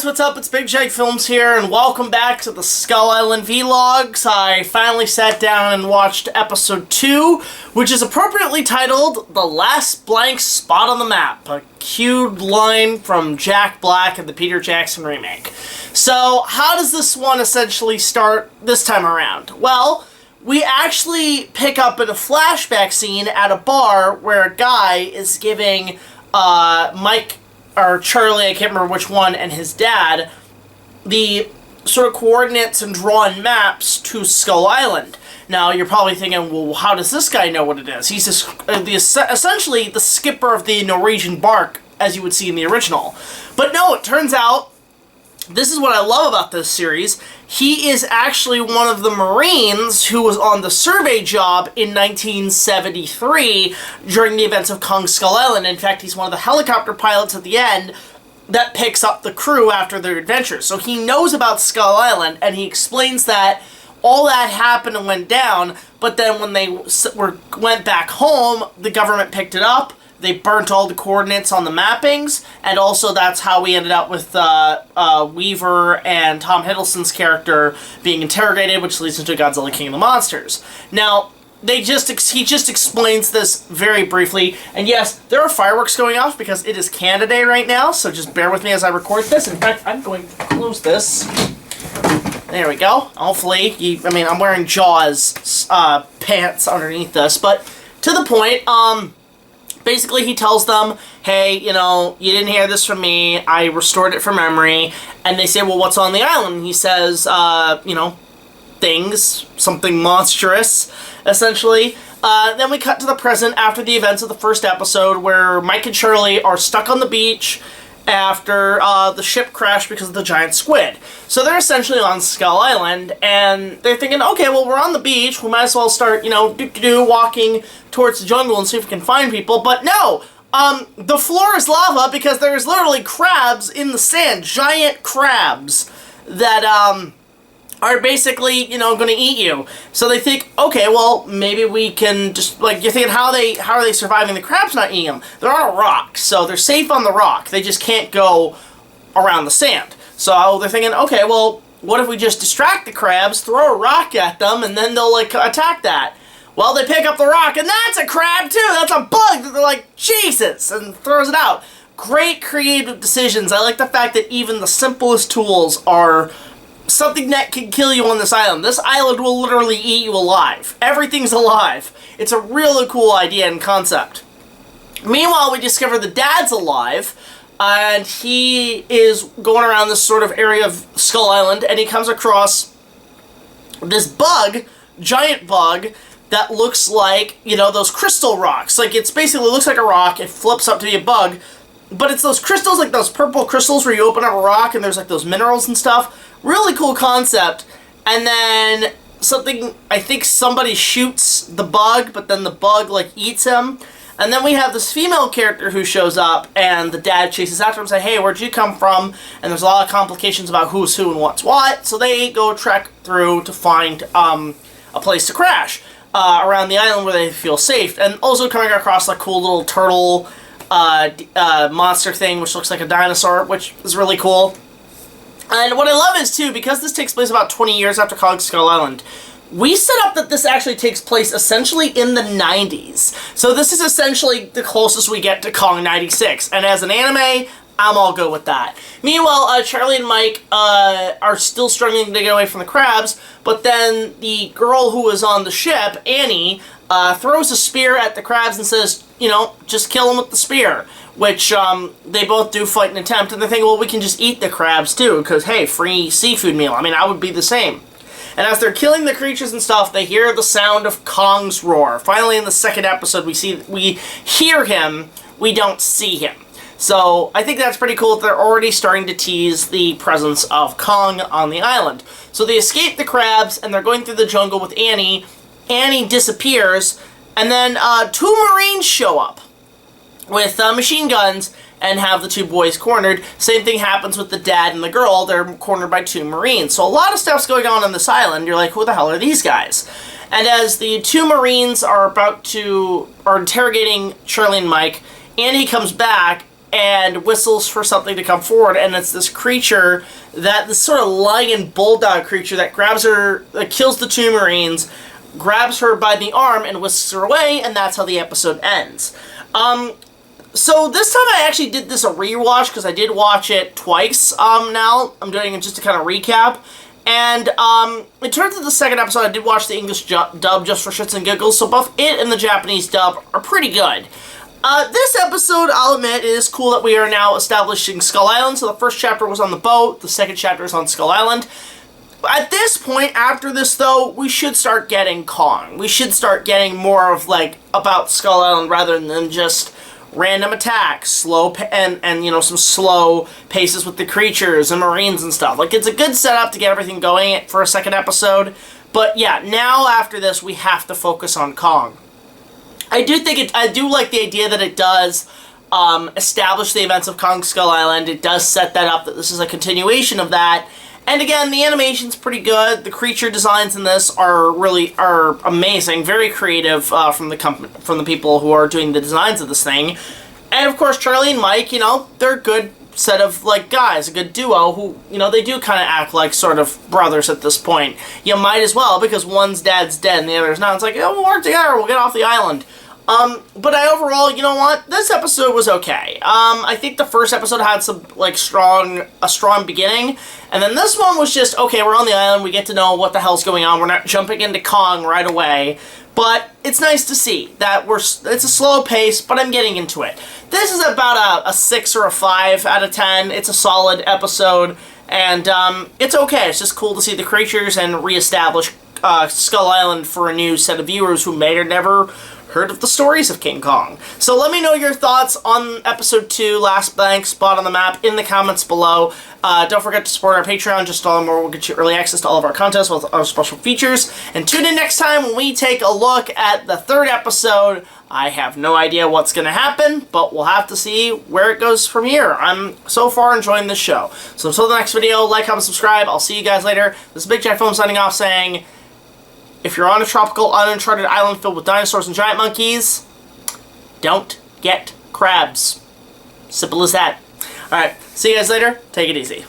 what's up? It's BigJackFilms here, and welcome back to the Skull Island Vlogs. I finally sat down and watched episode 2, which is appropriately titled The Last Blank Spot on the Map, a cued line from Jack Black in the Peter Jackson remake. So, how does this one essentially start this time around? Well, we actually pick up in a flashback scene at a bar where a guy is giving Mike, or Charlie, I can't remember which one, and his dad, the sort of coordinates and drawn maps to Skull Island. Now, you're probably thinking, well, how does this guy know what it is? He's essentially the skipper of the Norwegian bark, as you would see in the original. But no, it turns out, this is what I love about this series, he is actually one of the Marines who was on the survey job in 1973 during the events of Kong Skull Island. In fact, he's one of the helicopter pilots at the end that picks up the crew after their adventures. So he knows about Skull Island, and he explains that all that happened and went down, but then when they went back home, the government picked it up. They burnt all the coordinates on the mappings, and also that's how we ended up with Weaver and Tom Hiddleston's character being interrogated, which leads into Godzilla King of the Monsters. Now, he just explains this very briefly, and yes, there are fireworks going off because it is Canada Day right now, so just bear with me as I record this. In fact, I'm going to close this. There we go. Hopefully, I'm wearing Jaws pants underneath this, but to the point, basically, he tells them, hey, you didn't hear this from me, I restored it from memory, and they say, well, what's on the island? And he says, things, something monstrous, essentially. Then we cut to the present after the events of the first episode, where Mike and Charlie are stuck on the beach after the ship crashed because of the giant squid. So they're essentially on Skull Island, and they're thinking, okay, well, we're on the beach, we might as well start, walking towards the jungle and see if we can find people. But no! The floor is lava because there's literally crabs in the sand, giant crabs, that, are basically, going to eat you. So they think, okay, well, maybe we can just, you're thinking, how are they surviving the crabs not eating them? They're on a rock, so they're safe on the rock. They just can't go around the sand. So they're thinking, okay, well, what if we just distract the crabs, throw a rock at them, and then they'll, attack that? Well, they pick up the rock, and that's a crab, too! That's a bug! They're like, Jesus! And throws it out. Great creative decisions. I like the fact that even the simplest tools are something that can kill you on this island. This island will literally eat you alive. Everything's alive. It's a really cool idea and concept. Meanwhile, we discover the dad's alive, and he is going around this sort of area of Skull Island, and he comes across this bug, giant bug, that looks like, those crystal rocks. It's basically looks like a rock, it flips up to be a bug, but it's those crystals, like those purple crystals where you open up a rock and there's those minerals and stuff. Really cool concept. And then I think somebody shoots the bug, but then the bug eats him. And then we have this female character who shows up, and the dad chases after him and says, hey, where'd you come from? And there's a lot of complications about who's who and what's what. So they go trek through to find a place to crash around the island where they feel safe. And also coming across a cool little turtle monster thing, which looks like a dinosaur, which is really cool. And what I love is, too, because this takes place about 20 years after Kong Skull Island, we set up that this actually takes place essentially in the 90s. So this is essentially the closest we get to Kong 96. And as an anime, I'm all good with that. Meanwhile, Charlie and Mike are still struggling to get away from the crabs, but then the girl who is on the ship, Annie, throws a spear at the crabs and says, just kill them with the spear. Which, they both do fight an attempt, and they think, well, we can just eat the crabs, too, because, hey, free seafood meal. I would be the same. And as they're killing the creatures and stuff, they hear the sound of Kong's roar. Finally, in the second episode, we hear him, we don't see him. So, I think that's pretty cool that they're already starting to tease the presence of Kong on the island. So they escape the crabs, and they're going through the jungle with Annie. Annie disappears, and then, 2 Marines show up with machine guns and have the 2 boys cornered. Same thing happens with the dad and the girl. They're cornered by 2 Marines. So a lot of stuff's going on this island. You're like, who the hell are these guys? And as the 2 Marines are interrogating Charlie and Mike, Annie comes back and whistles for something to come forward, and it's this creature, this sort of lion bulldog creature that grabs her, that kills the two Marines, grabs her by the arm and whisks her away, and that's how the episode ends. So this time I actually did this a rewatch, because I did watch it twice now. I'm doing it just to kind of recap. And in terms of the second episode, I did watch the English dub just for shits and giggles, so both it and the Japanese dub are pretty good. This episode, I'll admit, it is cool that we are now establishing Skull Island. So the first chapter was on the boat, the second chapter is on Skull Island. At this point, after this though, we should start getting Kong. We should start getting more of, like, about Skull Island rather than just random attacks, slow, and you know, some slow paces with the creatures and Marines and stuff. Like, it's a good setup to get everything going for a second episode. But yeah, now after this, we have to focus on Kong. I do like the idea that it does establish the events of Kong Skull Island. It does set that up, that this is a continuation of that. And again, the animation's pretty good. The creature designs in this are amazing, very creative from the people who are doing the designs of this thing. And of course, Charlie and Mike, you know, they're a good set of, like, guys, a good duo who, you know, they do kind of act like sort of brothers at this point. You might as well, because one's dad's dead and the other's not. It's like, oh, we'll work together, we'll get off the island. But overall, you know what? This episode was okay. I think the first episode had some, like, a strong beginning, and then this one was just, okay, we're on the island, we get to know what the hell's going on, we're not jumping into Kong right away, but it's nice to see that it's a slow pace, but I'm getting into it. This is about a 6 or a 5 out of 10. It's a solid episode, and, it's okay. It's just cool to see the creatures and reestablish, Skull Island for a new set of viewers who may or never heard of the stories of King Kong. So let me know your thoughts on episode 2, Last Blank Spot on the Map, in the comments below. Don't forget to support our Patreon. Just $1 more will get you early access to all of our contests with our special features. And tune in next time when we take a look at the 3rd episode. I have no idea what's going to happen, but we'll have to see where it goes from here. I'm so far enjoying this show. So until the next video, like, comment, subscribe. I'll see you guys later. This is BigJackFilms signing off saying, if you're on a tropical, uncharted island filled with dinosaurs and giant monkeys, don't get crabs. Simple as that. Alright, see you guys later. Take it easy.